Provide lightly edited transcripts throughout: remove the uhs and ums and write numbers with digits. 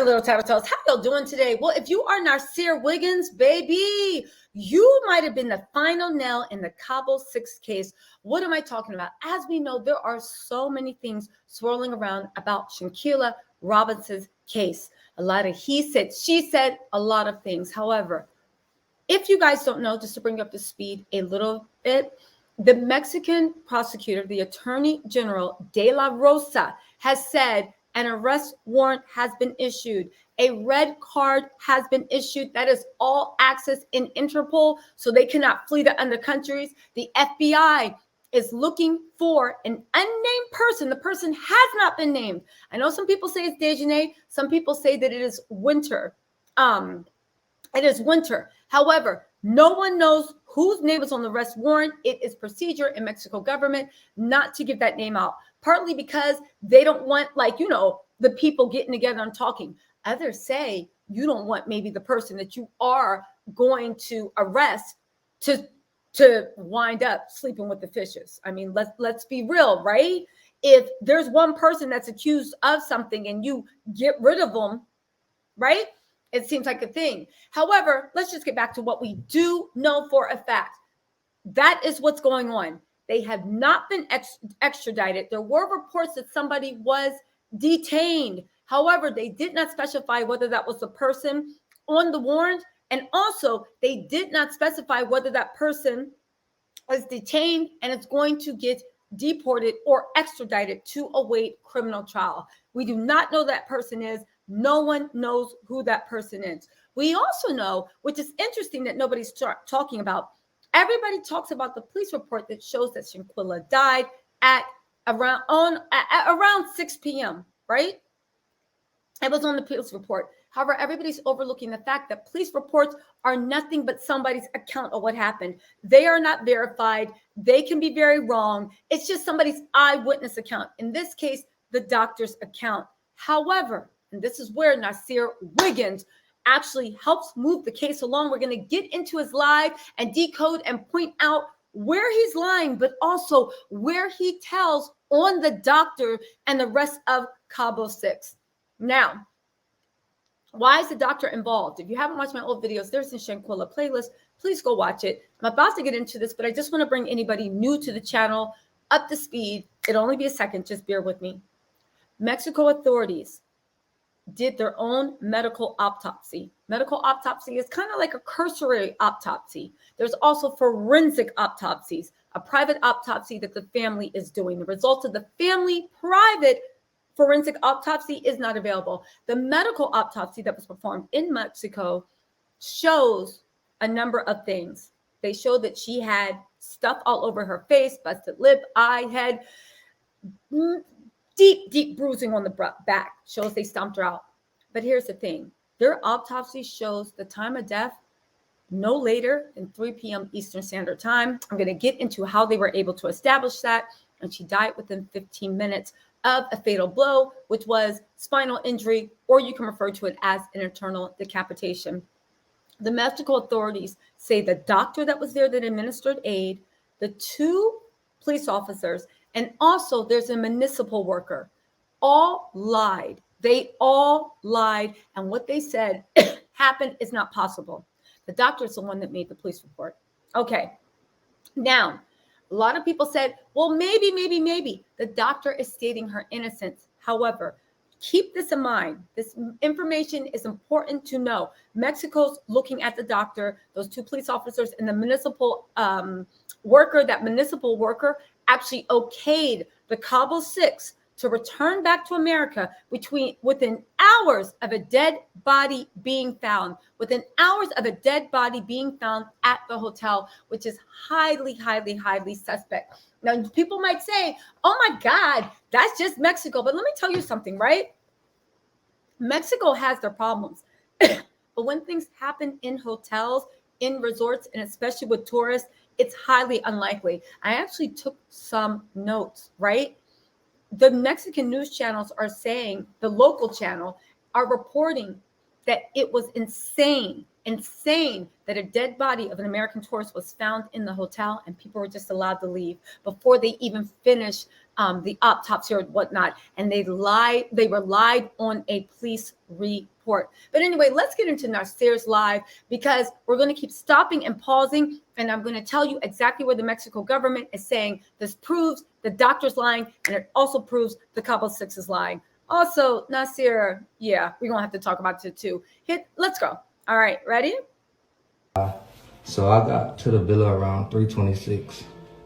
little TisaTellss. How y'all doing today? Well, if you are Nazeer Wiggins, baby, you might have been the final nail in the Cabo 6 case. What am I talking about? As we know, there are so many things swirling around about Shanquella Robinson's case. A lot of he said, she said, a lot of things. However, if you guys don't know, just to bring you up to speed a little bit, the Mexican prosecutor, the Attorney General de la Rosa, has said an arrest warrant has been issued. A red card has been issued. That is all access in Interpol, so they cannot flee to other countries. The FBI is looking for an unnamed person. The person has not been named. I know some people say it's Dejanay. Some people say that it is Winter. It is Winter. However, no one knows whose name is on the arrest warrant. It is procedure in Mexico government not to give that name out, partly because they don't want, the people getting together and talking. Others say you don't want maybe the person that you are going to arrest to wind up sleeping with the fishes. I mean, let's be real, right? If there's one person that's accused of something and you get rid of them, right? It seems like a thing. However, let's just get back to what we do know for a fact. That is what's going on. They have not been extradited. There were reports that somebody was detained. However, they did not specify whether that was the person on the warrant. And also, they did not specify whether that person is detained and is going to get deported or extradited to await criminal trial. We do not know who that person is. No one knows who that person is. We also know, which is interesting that nobody's talking about, everybody talks about the police report that shows that Shanquella died at around 6 p.m., right? It was on the police report. However, everybody's overlooking the fact that police reports are nothing but somebody's account of what happened. They are not verified. They can be very wrong. It's just somebody's eyewitness account. In this case, the doctor's account. However, and this is where Nazeer Wiggins actually helps move the case along. We're going to get into his live and decode and point out where he's lying, but also where he tells on the doctor and the rest of Cabo 6. Now, why is the doctor involved? If you haven't watched my old videos, there's a Shanquella playlist. Please go watch it. I'm about to get into this, but I just want to bring anybody new to the channel up to speed. It'll only be a second. Just bear with me. Mexico authorities did their own medical autopsy. Medical autopsy is kind of like a cursory autopsy. There's also forensic autopsies, a private autopsy that the family is doing. The results of the family private forensic autopsy is not available. The medical autopsy that was performed in Mexico shows a number of things. They show that she had stuff all over her face, busted lip, eye, head, deep bruising on the back. Shows they stomped her out. But here's the thing. Their autopsy shows the time of death no later than 3 p.m. Eastern Standard Time. I'm going to get into how they were able to establish that. And she died within 15 minutes of a fatal blow, which was spinal injury, or you can refer to it as an internal decapitation. The Mexico authorities say the doctor that was there that administered aid, the 2 police officers, and also there's a municipal worker, all lied. They all lied. And what they said happened is not possible. The doctor is the one that made the police report. Okay. Now, a lot of people said, well, maybe. The doctor is stating her innocence. However, keep this in mind. This information is important to know. Mexico's looking at the doctor, those 2 police officers, and the municipal worker. That municipal worker actually okayed the Cabo 6 to return back to America within hours of a dead body being found, at the hotel, which is highly suspect. Now, people might say, oh my God, that's just Mexico. But let me tell you something, right? Mexico has their problems. But when things happen in hotels, in resorts, and especially with tourists, it's highly unlikely. I actually took some notes, right? The Mexican news channels are saying, the local channel are reporting that it was insane insane that a dead body of an American tourist was found in the hotel and people were just allowed to leave before they even finished the autopsy or whatnot. And they relied on a police report. But anyway, let's get into Nazeer's live, because we're going to keep stopping and pausing. And I'm going to tell you exactly where the Mexico government is saying this proves the doctor's lying, and it also proves the Cabo 6 is lying. Also, Nazeer, yeah, we're going to have to talk about it too. Let's go. All right, ready? So I got to the villa around 3:26.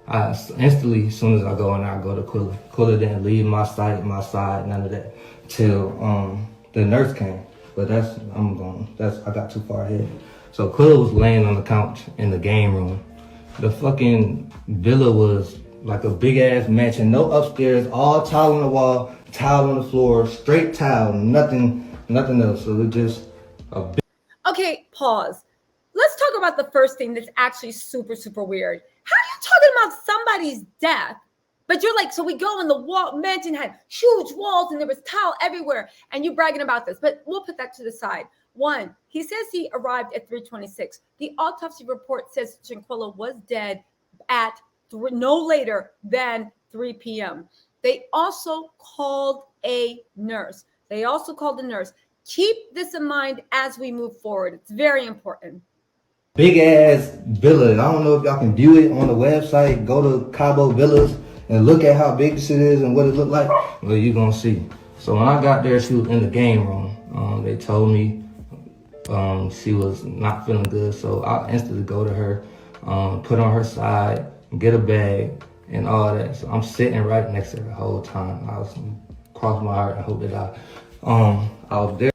I instantly, as soon as I go in there, I go to Quilla. Quilla didn't leave my side, none of that, till the nurse came. But I got too far ahead. So Quilla was laying on the couch in the game room. The fucking villa was like a big ass mansion, no upstairs, all tile on the wall, tile on the floor, straight tile, nothing else. So it just a big. Okay, pause. Let's talk about the first thing that's actually super, super weird. How are you talking about somebody's death? But you're like, so we go in the wall, mansion had huge walls and there was tile everywhere, and you bragging about this. But we'll put that to the side. One, he says he arrived at 3:26. The autopsy report says Shanquella was dead at no later than 3 p.m. They also called a nurse. Keep this in mind as we move forward. It's very important. Big ass villa. I don't know if y'all can view it on the website. Go to Cabo Villas and look at how big this shit is and what it looked like. Well, you're gonna see. So when I got there, she was in the game room. They told me she was not feeling good. So I instantly go to her, put on her side, get a bag and all that. So I'm sitting right next to her the whole time. I was crossing my heart and hope that I was there.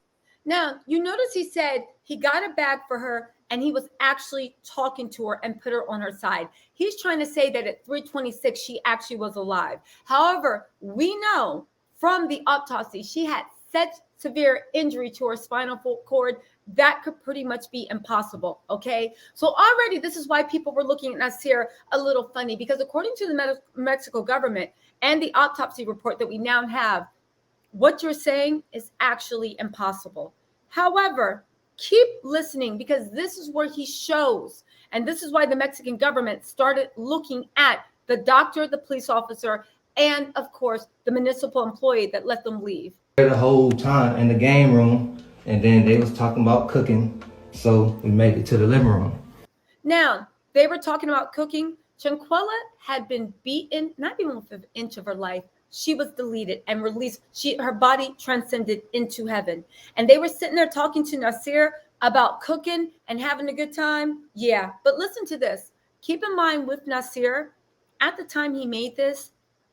Now, you notice he said he got a bag for her and he was actually talking to her and put her on her side. He's trying to say that at 3:26, she actually was alive. However, we know from the autopsy, she had such severe injury to her spinal cord that could pretty much be impossible, okay? So already this is why people were looking at Nazeer a little funny, because according to the Mexico government and the autopsy report that we now have, what you're saying is actually impossible. However, keep listening, because this is where he shows, and this is why the Mexican government started looking at the doctor, the police officer, and of course, the municipal employee that let them leave. The whole time in the game room, and then they was talking about cooking, so we made it to the living room. Now, they were talking about cooking. Shanquella had been beaten, not even with an inch of her life. She was deleted and released. Her body transcended into heaven. And they were sitting there talking to Nazeer about cooking and having a good time. Yeah, but listen to this. Keep in mind with Nazeer, at the time he made this,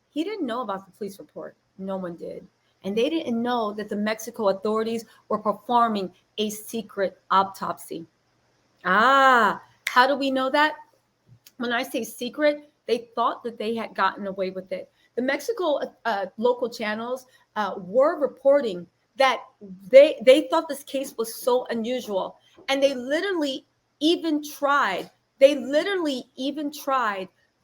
he didn't know about the police report. No one did. And they didn't know that the Mexico authorities were performing a secret autopsy. How do we know that? When I say secret, they thought that they had gotten away with it. The Mexico local channels were reporting that they thought this case was so unusual, and they literally even tried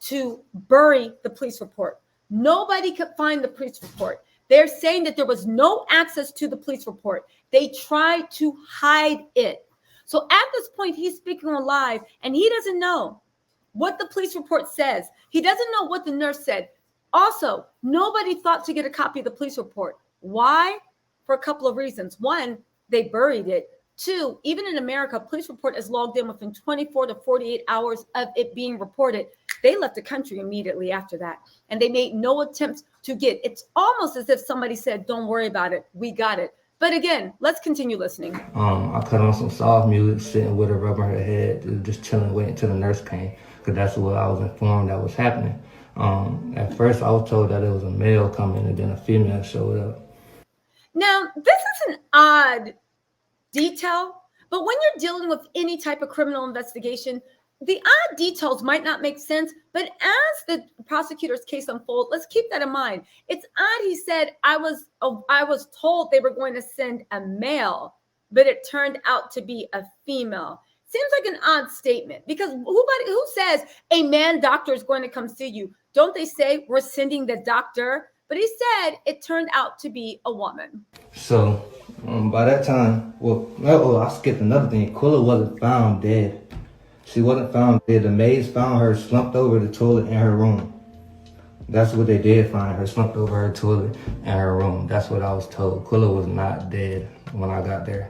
to bury the police report. Nobody could find the police report. They're saying that there was no access to the police report. They tried to hide it. So at this point, he's speaking on live, and he doesn't know what the police report says. He doesn't know what the nurse said. Also, nobody thought to get a copy of the police report. Why? For a couple of reasons. One, they buried it. Two, even in America, police report is logged in within 24 to 48 hours of it being reported. They left the country immediately after that, and they made no attempt to get. It's almost as if somebody said, "Don't worry about it. We got it." But again, let's continue listening. I cut on some soft music, sitting with her, rubbing her head, just chilling, waiting until the nurse came, because that's what I was informed that was happening. At first, I was told that it was a male coming, and then a female showed up. Now, this is an odd detail, but when you're dealing with any type of criminal investigation, the odd details might not make sense, but as the prosecutor's case unfolds, let's keep that in mind. It's odd. He said, I was told they were going to send a male, but it turned out to be a female. Seems like an odd statement, because who says a man doctor is going to come see you? Don't they say we're sending the doctor? But he said it turned out to be a woman. So By that time, I skipped another thing. Quilla wasn't found dead. She wasn't found dead. The maids found her slumped over the toilet in her room. That's what they did find her, slumped over her toilet in her room. That's what I was told. Quilla was not dead when I got there.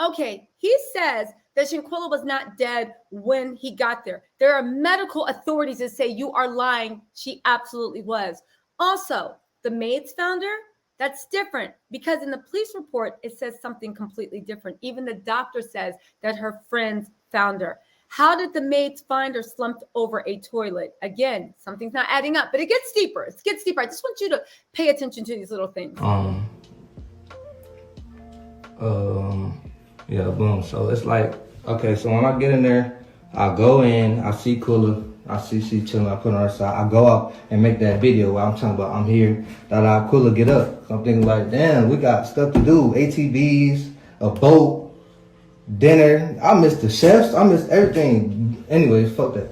Okay, he says that Shanquella was not dead when he got there. There are medical authorities that say you are lying. She absolutely was. Also, the maids found her. That's different because in the police report, it says something completely different. Even the doctor says that her friends found her. How did the maids find her slumped over a toilet? Again, something's not adding up, but it gets deeper. It gets deeper. I just want you to pay attention to these little things. Yeah, boom. So it's like, okay, so when I get in there, I go in, I see Quilla, I see she chilling, I put her on her side. I go out and make that video where I'm talking about I'm here, Quilla get up. So I'm thinking like, damn, we got stuff to do. ATVs, a boat, dinner. I missed the chefs, I missed everything. Anyways, fuck that.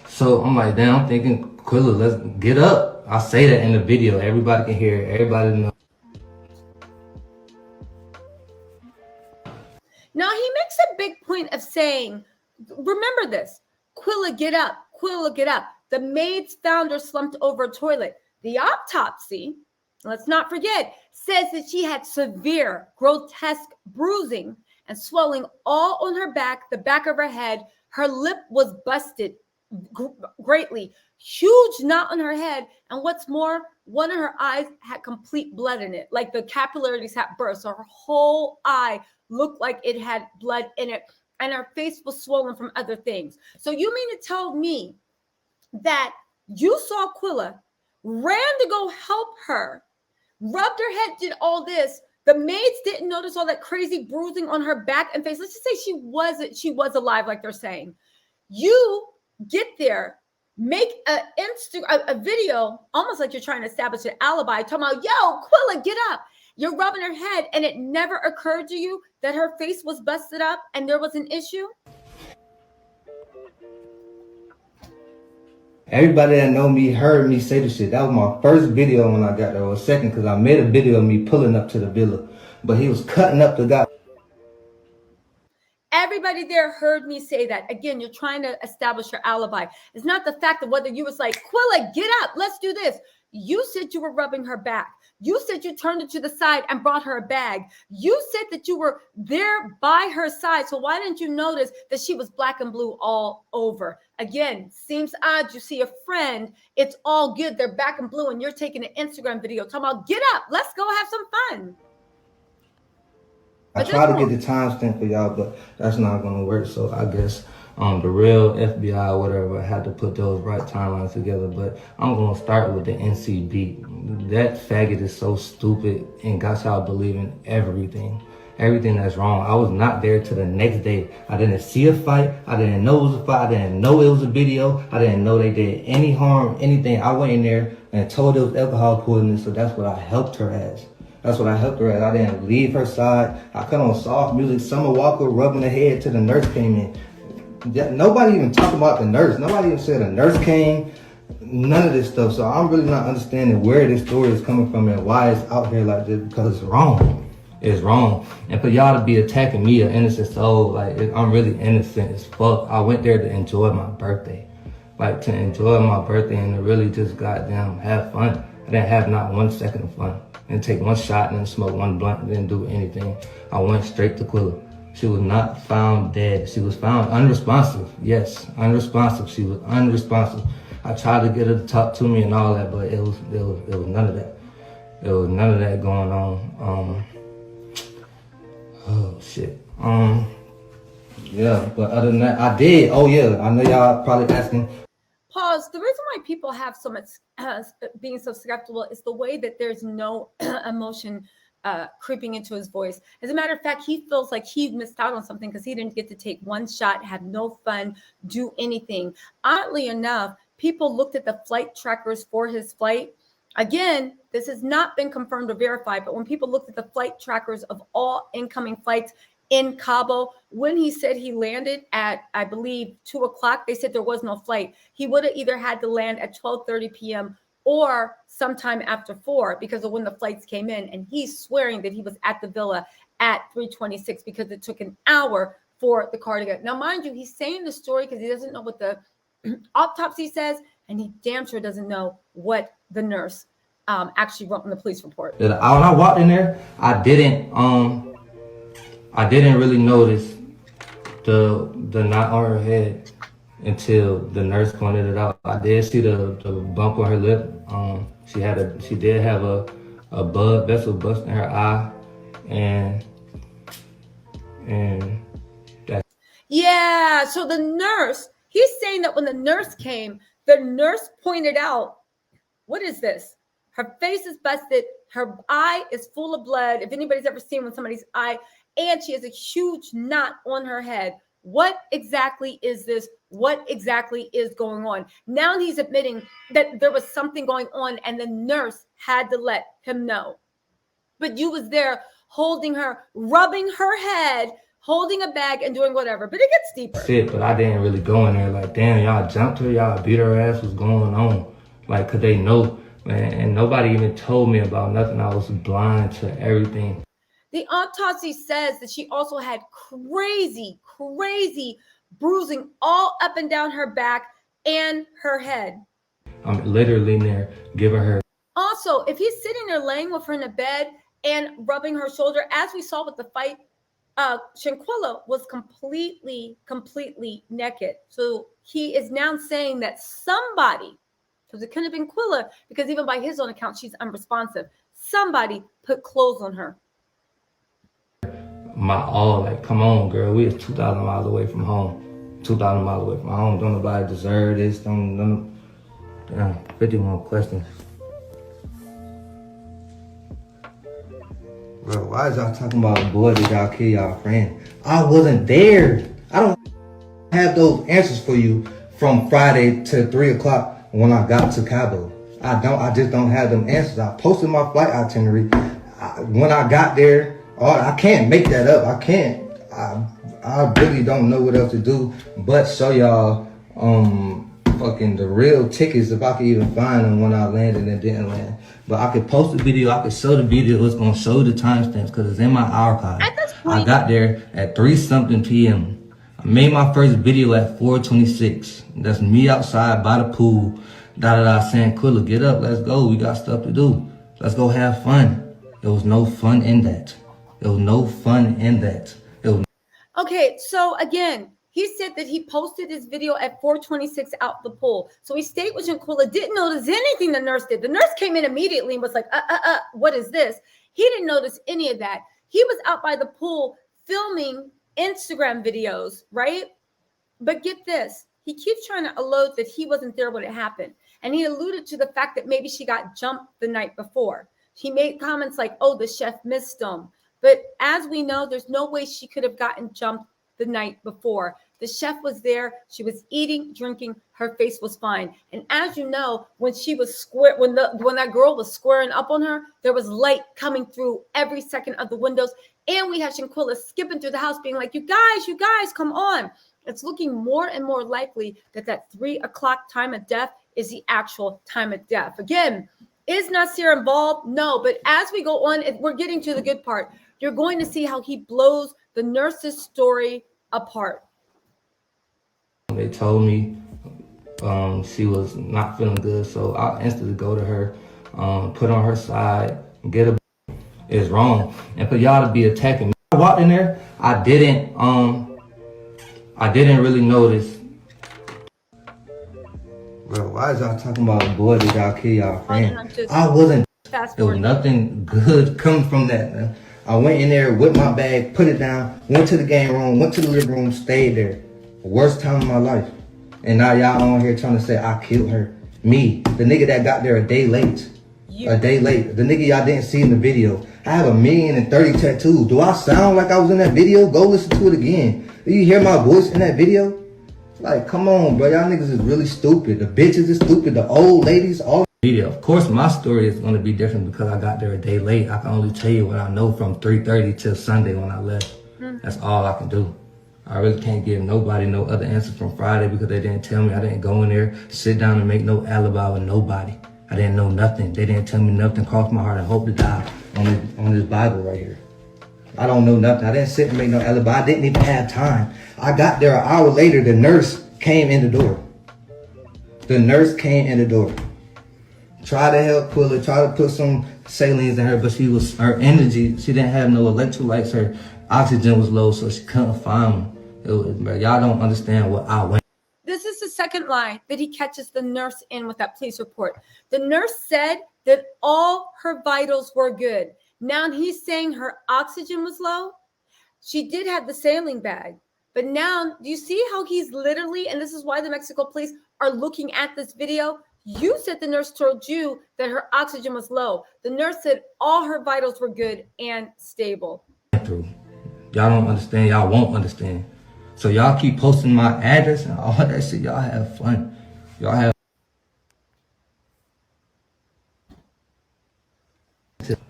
So I'm like, damn, I'm thinking, Quilla, let's get up. I say that in the video, everybody can hear it, everybody knows. Now, he makes a big point of saying, remember this, Quilla, get up, Quilla, get up. The maids found her slumped over a toilet. The autopsy, let's not forget, says that she had severe, grotesque bruising and swelling all on her back, the back of her head. Her lip was busted greatly, huge knot on her head. And what's more, one of her eyes had complete blood in it, like the capillaries had burst. So her whole eye looked like it had blood in it, and her face was swollen from other things. So you mean to tell me that you saw Quilla, ran to go help her, rubbed her head, did all this, the maids didn't notice all that crazy bruising on her back and face? Let's just say she was alive, like they're saying. You get there, make a video, almost like you're trying to establish an alibi, talking about, yo, Quilla, get up. You're rubbing her head, and it never occurred to you that her face was busted up and there was an issue? Everybody that know me heard me say the shit. That was my first video when I got there, or second, because I made a video of me pulling up to the villa. But he was cutting up the guy. Everybody there heard me say that. Again, you're trying to establish your alibi. It's not the fact of whether you was like, Quilla, get up, let's do this. You said you were rubbing her back. You said you turned it to the side and brought her a bag. You said that you were there by her side. So why didn't you notice that she was black and blue all over? Again, seems odd. You see a friend, it's all good. They're black and blue and you're taking an Instagram video talking about, get up, let's go have some fun. I try to get the timestamp for y'all, but that's not going to work. So I guess the real FBI or whatever had to put those right timelines together. But I'm going to start with the NCB. That faggot is so stupid and got y'all believing everything that's wrong. I was not there till the next day. I didn't see a fight. I didn't know it was a fight. I didn't know it was a video. I didn't know they did any harm, anything. I went in there and told it was alcohol poisoning, so that's what I helped her as. That's what I helped her at. I didn't leave her side. I cut on soft music. Summer Walker rubbing her head till the nurse came in. Nobody even talked about the nurse. Nobody even said a nurse came. None of this stuff. So I'm really not understanding where this story is coming from and why it's out here like this, because it's wrong. It's wrong. And for y'all to be attacking me, an innocent soul, like, I'm really innocent as fuck. I went there to enjoy my birthday. Like, to enjoy my birthday and to really just goddamn have fun. I didn't have not 1 second of fun. And take one shot and then smoke one blunt and didn't do anything. I went straight to Quilla. She was not found dead. She was found unresponsive. Yes, unresponsive. She was unresponsive. I tried to get her to talk to me and all that, but it was none of that. There was none of that going on. Oh shit. Yeah, but other than that, I did. Oh yeah, I know y'all probably asking. Pause. The reason why people have so much being so skeptical is the way that there's no emotion creeping into his voice. As a matter of fact, he feels like he missed out on something because he didn't get to take one shot, have no fun, do anything. Oddly enough, people looked at the flight trackers for his flight. Again, this has not been confirmed or verified, but when people looked at the flight trackers of all incoming flights in Cabo, when he said he landed at, I believe, 2 o'clock, they said there was no flight. He would have either had to land at 12:30 p.m. or sometime after 4 because of when the flights came in. And he's swearing that he was at the villa at 3:26 because it took an hour for the car to get. Now, mind you, he's saying the story because he doesn't know what the autopsy says, and he damn sure doesn't know what the nurse actually wrote in the police report. When I walked in there, I didn't really notice the knot on her head until the nurse pointed it out. I did see the bump on her lip. She did have a blood vessel bust in her eye, and that. Yeah, so the nurse, he's saying that when the nurse came, the nurse pointed out, what is this? Her face is busted. Her eye is full of blood. If anybody's ever seen when somebody's eye, and she has a huge knot on her head. What exactly is this? What exactly is going on? Now he's admitting that there was something going on and the nurse had to let him know. But you was there holding her, rubbing her head, holding a bag and doing whatever. But it gets deeper. Shit, but I didn't really go in there like, damn, y'all jumped her, y'all beat her ass, what's going on? Like, could they know? Man, and nobody even told me about nothing. I was blind to everything. The autopsy says that she also had crazy bruising all up and down her back and her head. I'm literally in there giving her. Also, if he's sitting there laying with her in a bed and rubbing her shoulder, as we saw with the fight, Shanquella was completely naked. So he is now saying that somebody, because it couldn't have been Quilla, because even by his own account, she's unresponsive. Somebody put clothes on her. My all, like, come on, girl. We are 2,000 miles away from home. 2,000 miles away from home. Don't nobody deserve this. Don't 51 questions. Bro, why is y'all talking about a boy that y'all kill y'all friend? I wasn't there. I don't have those answers for you from Friday to 3 o'clock when I got to Cabo. I just don't have them answers. I posted my flight itinerary. When I got there, I can't make that up. I can't. I really don't know what else to do but show y'all fucking the real tickets if I could even find them when I landed and didn't land. But I could post the video. I could show the video. It's gonna show the timestamps because it's in my archive. At this point, I got there at 3-something p.m. I made my first video at 4:26. That's me outside by the pool. Saying, Quilla, get up. Let's go. We got stuff to do. Let's go have fun. There was no fun in that. There was no fun in that. Okay, so again, he said that he posted his video at 4:26 out the pool. So he stayed with Shanquella, didn't notice anything the nurse did. The nurse came in immediately and was like, what is this? He didn't notice any of that. He was out by the pool filming Instagram videos, right? But get this, he keeps trying to allude that he wasn't there when it happened. And he alluded to the fact that maybe she got jumped the night before. He made comments like, oh, the chef missed him. But as we know, there's no way she could have gotten jumped the night before. The chef was there. She was eating, drinking. Her face was fine. And as you know, when she was when that girl was squaring up on her, there was light coming through every second of the windows. And we had Shanquella skipping through the house being like, you guys, come on. It's looking more and more likely that 3 o'clock time of death is the actual time of death. Again, is Nazeer involved? No, but as we go on, we're getting to the good part. You're going to see how he blows the nurse's story apart. They told me she was not feeling good, so I instantly go to her, put on her side, get a is wrong, and for y'all to be attacking me. I walked in there, I didn't really notice. Bro, why is y'all talking about a boy that y'all kill y'all friend? I wasn't. There was nothing good coming from that, man. I went in there with my bag, put it down, went to the game room, went to the living room, stayed there. Worst time of my life. And now y'all on here trying to say I killed her. Me, the nigga that got there a day late. A day late. The nigga y'all didn't see in the video. I have 1,030,000 tattoos. Do I sound like I was in that video? Go listen to it again. Do you hear my voice in that video? Like, come on, bro. Y'all niggas is really stupid. The bitches is stupid. The old ladies, all video. Of course, my story is going to be different because I got there a day late. I can only tell you what I know from 3:30 till Sunday when I left. That's all I can do. I really can't give nobody no other answers from Friday because they didn't tell me. I didn't go in there, sit down and make no alibi with nobody. I didn't know nothing. They didn't tell me nothing. Cross my heart and hope to die on this Bible right here. I don't know nothing. I didn't sit and make no alibi. I didn't even have time. I got there an hour later. The nurse came in the door. The nurse came in the door. Tried to help pull her, tried to put some salines in her, but her energy, she didn't have no electrolytes. Her oxygen was low, so she couldn't find them. Y'all don't understand what I went. This is the second lie that he catches the nurse in with that police report. The nurse said that all her vitals were good. Now he's saying her oxygen was low. She did have the saline bag. But now, do you see how he's literally, and this is why the Mexico police are looking at this video? You said the nurse told you that her oxygen was low. The nurse said all her vitals were good and stable. Y'all don't understand. Y'all won't understand. So y'all keep posting my address and all that shit. Y'all have fun. Y'all have.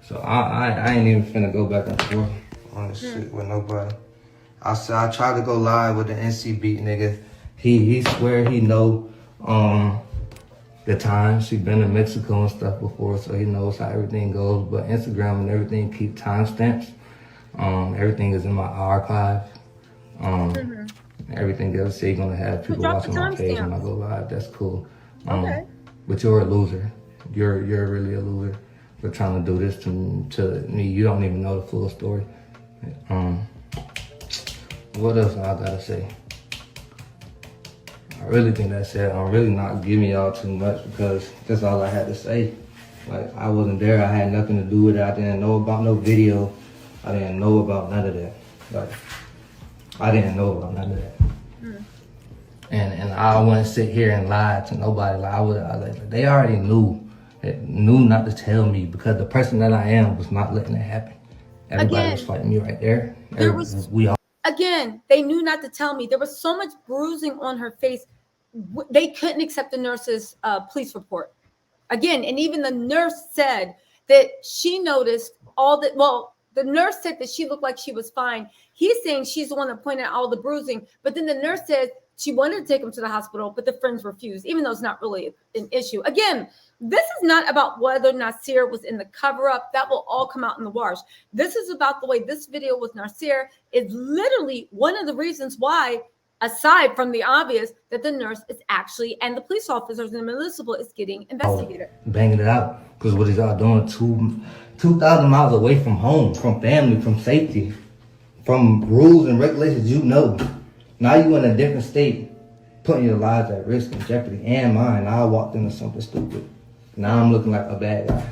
So I ain't even finna go back and forth on this shit with nobody. I tried to go live with the NC beat nigga. He swear he know the times. He been to Mexico and stuff before, so he knows how everything goes. But Instagram and everything keep timestamps. Everything is in my archive. Everything else, so you're gonna have people watching my page when I go live. That's cool. Okay. But you're a loser. You're really a loser for trying to do this to me. You don't even know the full story. What else I gotta say? I really think that's it. I'm really not giving y'all too much because that's all I had to say. Like, I wasn't there. I had nothing to do with it. I didn't know about no video. I didn't know about none of that. Like, I didn't know about none of that. And I wouldn't sit here and lie to nobody. Like they already knew not to tell me because the person that I am was not letting it happen. Everybody was fighting me right there. Again, they knew not to tell me. There was so much bruising on her face. They couldn't accept the nurse's police report. Again, and even the nurse said that she noticed all that. Well, the nurse said that she looked like she was fine. He's saying she's the one that pointed out all the bruising. But then the nurse said she wanted to take him to the hospital, but the friends refused, even though it's not really an issue. Again, this is not about whether Nazeer was in the cover-up. That will all come out in the wash. This is about the way this video with Nazeer is literally one of the reasons why, aside from the obvious, that the nurse is actually, and the police officers and the municipal is getting investigated. Banging it out. Because what is y'all doing? 2,000 miles away from home, from family, from safety, from rules and regulations you know. Now you in a different state, putting your lives at risk and jeopardy, and mine. I walked into something stupid. Now I'm looking like a bad guy.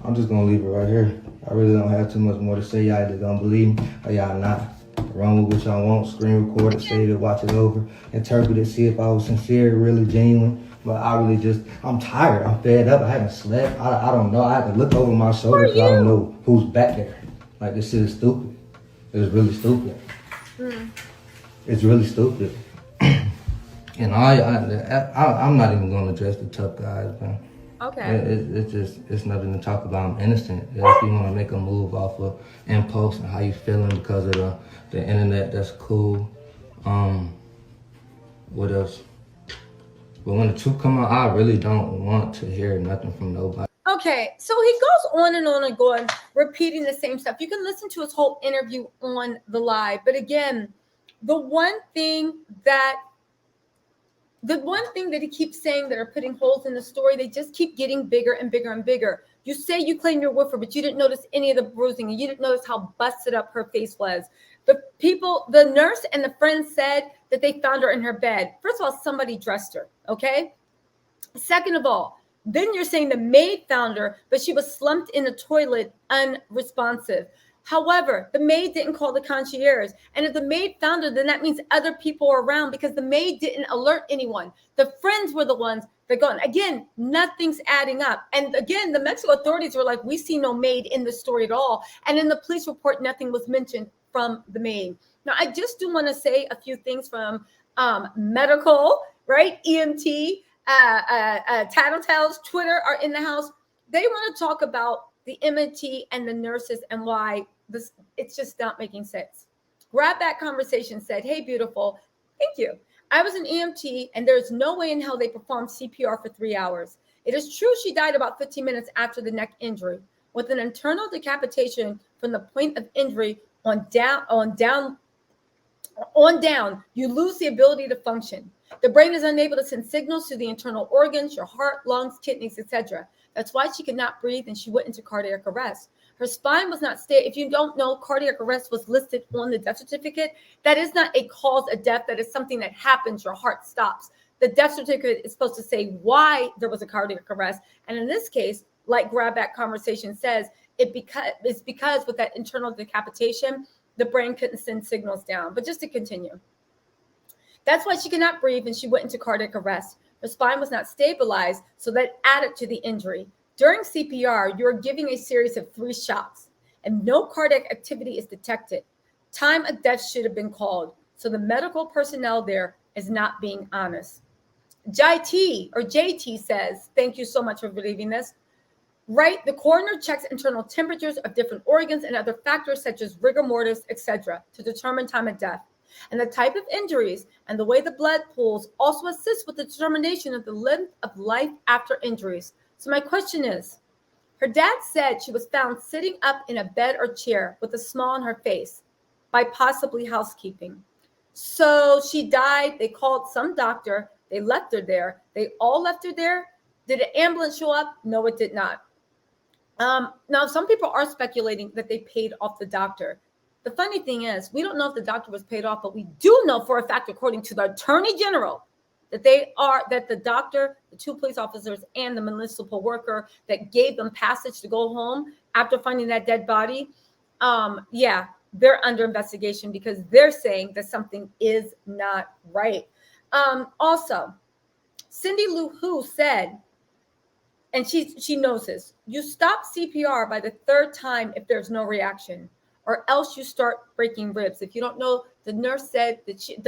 I'm just gonna leave it right here. I really don't have too much more to say. Y'all either don't believe me or y'all not. Run with what y'all want, screen record it, save it, watch it over, interpret it, see if I was sincere, really genuine. But I really I'm tired, I'm fed up, I haven't slept, I don't know. I have to look over my shoulder because I don't know who's back there. Like, this shit is stupid. It's really stupid. It's really stupid. And I'm not even going to address the tough guys, man. Okay. It's nothing to talk about. I'm innocent. If you want to make a move off of impulse and how you feeling because of the internet, that's cool. What else? But when the truth come out, I really don't want to hear nothing from nobody. Okay, so he goes on and on, repeating the same stuff. You can listen to his whole interview on the live. But again, the one thing that he keeps saying that are putting holes in the story, they just keep getting bigger and bigger and bigger. You say you claim you're Woofer, but you didn't notice any of the bruising, and you didn't notice how busted up her face was. The nurse and the friend said that they found her in her bed. First of all, somebody dressed her, okay? Second of all, then you're saying the maid found her, but she was slumped in the toilet, unresponsive. However, the maid didn't call the concierge. And if the maid found her, then that means other people were around because the maid didn't alert anyone. The friends were the ones that gone. Again, nothing's adding up. And again, the Mexico authorities were like, we see no maid in the story at all. And in the police report, nothing was mentioned from the maid. Now, I just do want to say a few things from medical, right? EMT, Tattle Tells, Twitter are in the house. They want to talk about the MNT and the nurses and why it's just not making sense. Grab that conversation said, hey, beautiful, thank you. I was an EMT, and there's no way in hell they performed CPR for 3 hours. It is true she died about 15 minutes after the neck injury, with an internal decapitation from the point of injury on down, you lose the ability to function. The brain is unable to send signals to the internal organs, your heart, lungs, kidneys, etc. That's why she could not breathe and she went into cardiac arrest. Her spine was not stable. If you don't know, cardiac arrest was listed on the death certificate. That is not a cause of death. That is something that happens. Your heart stops. The death certificate is supposed to say why there was a cardiac arrest. And in this case, like Grab Back Conversation says, it's because with that internal decapitation, the brain couldn't send signals down. But just to continue, that's why she could not breathe and she went into cardiac arrest. Her spine was not stabilized, so that added to the injury. During CPR, you're giving a series of 3 shocks and no cardiac activity is detected. Time of death should have been called. So the medical personnel there is not being honest. JT says, thank you so much for believing this. Right, the coroner checks internal temperatures of different organs and other factors such as rigor mortis, etc., to determine time of death. And the type of injuries and the way the blood pools also assist with the determination of the length of life after injuries. So my question is, her dad said she was found sitting up in a bed or chair with a smile on her face by possibly housekeeping. So she died. They called some doctor. They left her there. They all left her there. Did an ambulance show up? No, it did not. Now, some people are speculating that they paid off the doctor. The funny thing is, we don't know if the doctor was paid off, but we do know for a fact, according to the attorney general, that the doctor, the 2 police officers, and the municipal worker that gave them passage to go home after finding that dead body, they're under investigation because they're saying that something is not right. Also, Cindy Lou Who said, and she knows this, you stop CPR by the 3rd time if there's no reaction, or else you start breaking ribs. If you don't know, the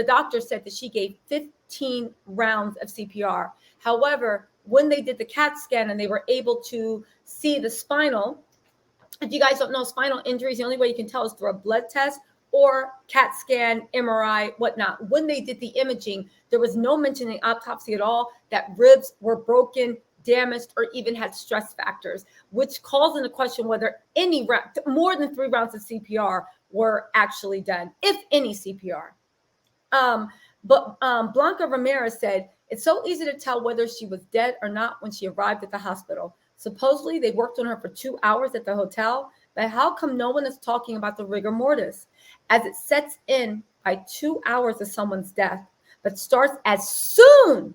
doctor said that she gave 15 rounds of CPR. However, when they did the CAT scan and they were able to see the spinal, if you guys don't know, spinal injuries, the only way you can tell is through a blood test or CAT scan, MRI, whatnot. When they did the imaging, there was no mention in autopsy at all that ribs were broken, damaged, or even had stress factors, which calls into question whether any more than 3 rounds of CPR were actually done, if any CPR. But Blanca Ramirez said, it's so easy to tell whether she was dead or not when she arrived at the hospital. Supposedly, they worked on her for 2 hours at the hotel, but how come no one is talking about the rigor mortis, as it sets in by 2 hours of someone's death, but starts as soon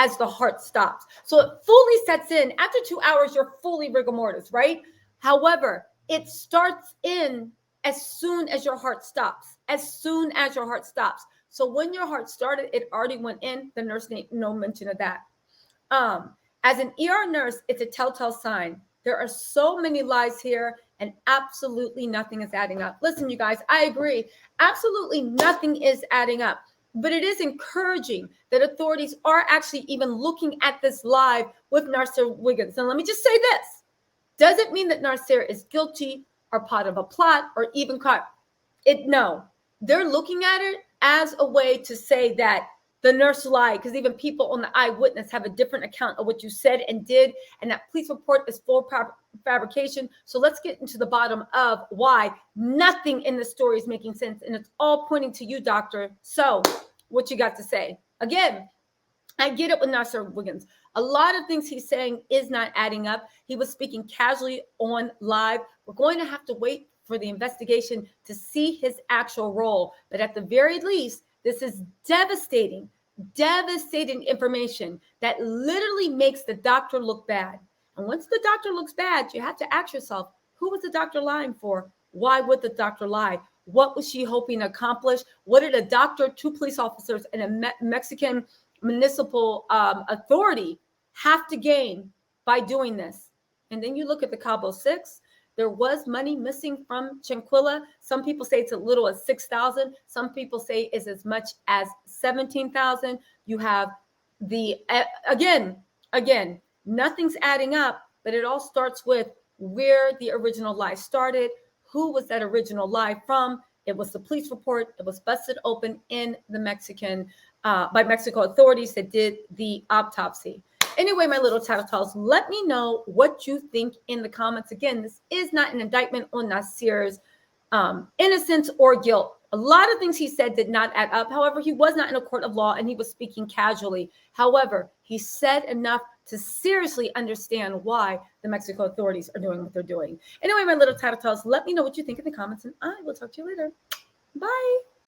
as the heart stops. So it fully sets in. After 2 hours, you're fully rigor mortis, right? However, it starts in as soon as your heart stops, as soon as your heart stops. So when your heart started, it already went in. The nurse made no mention of that. As an ER nurse, it's a telltale sign. There are so many lies here and absolutely nothing is adding up. Listen, you guys, I agree. Absolutely nothing is adding up. But it is encouraging that authorities are actually even looking at this live with Nazeer Wiggins. And let me just say this. Doesn't mean that Nazeer is guilty or part of a plot or even caught. No, they're looking at it as a way to say that the nurse lied, because even people on the eyewitness have a different account of what you said and did, and that police report is full fabrication. So let's get into the bottom of why nothing in the story is making sense, and it's all pointing to you, doctor. So what you got to say? Again, I get it with Nazeer Wiggins. A lot of things he's saying is not adding up. He was speaking casually on live. We're going to have to wait for the investigation to see his actual role. But at the very least, this is devastating information that literally makes the doctor look bad. And once the doctor looks bad, you have to ask yourself, who was the doctor lying for? Why would the doctor lie? What was she hoping to accomplish? What did a doctor, 2 police officers, and a Mexican municipal authority have to gain by doing this? And then you look at the Cabo 6. There was money missing from Shanquella. Some people say it's as little as $6,000. Some people say it's as much as $17,000. You have again, nothing's adding up, but it all starts with where the original lie started. Who was that original lie from? It was the police report. It was busted open in the Mexican by Mexico authorities that did the autopsy. Anyway, my little tattletales, let me know what you think in the comments. Again, this is not an indictment on Nazeer's innocence or guilt. A lot of things he said did not add up. However, he was not in a court of law and he was speaking casually. However, he said enough to seriously understand why the Mexico authorities are doing what they're doing. Anyway, my little tattletales, let me know what you think in the comments and I will talk to you later. Bye.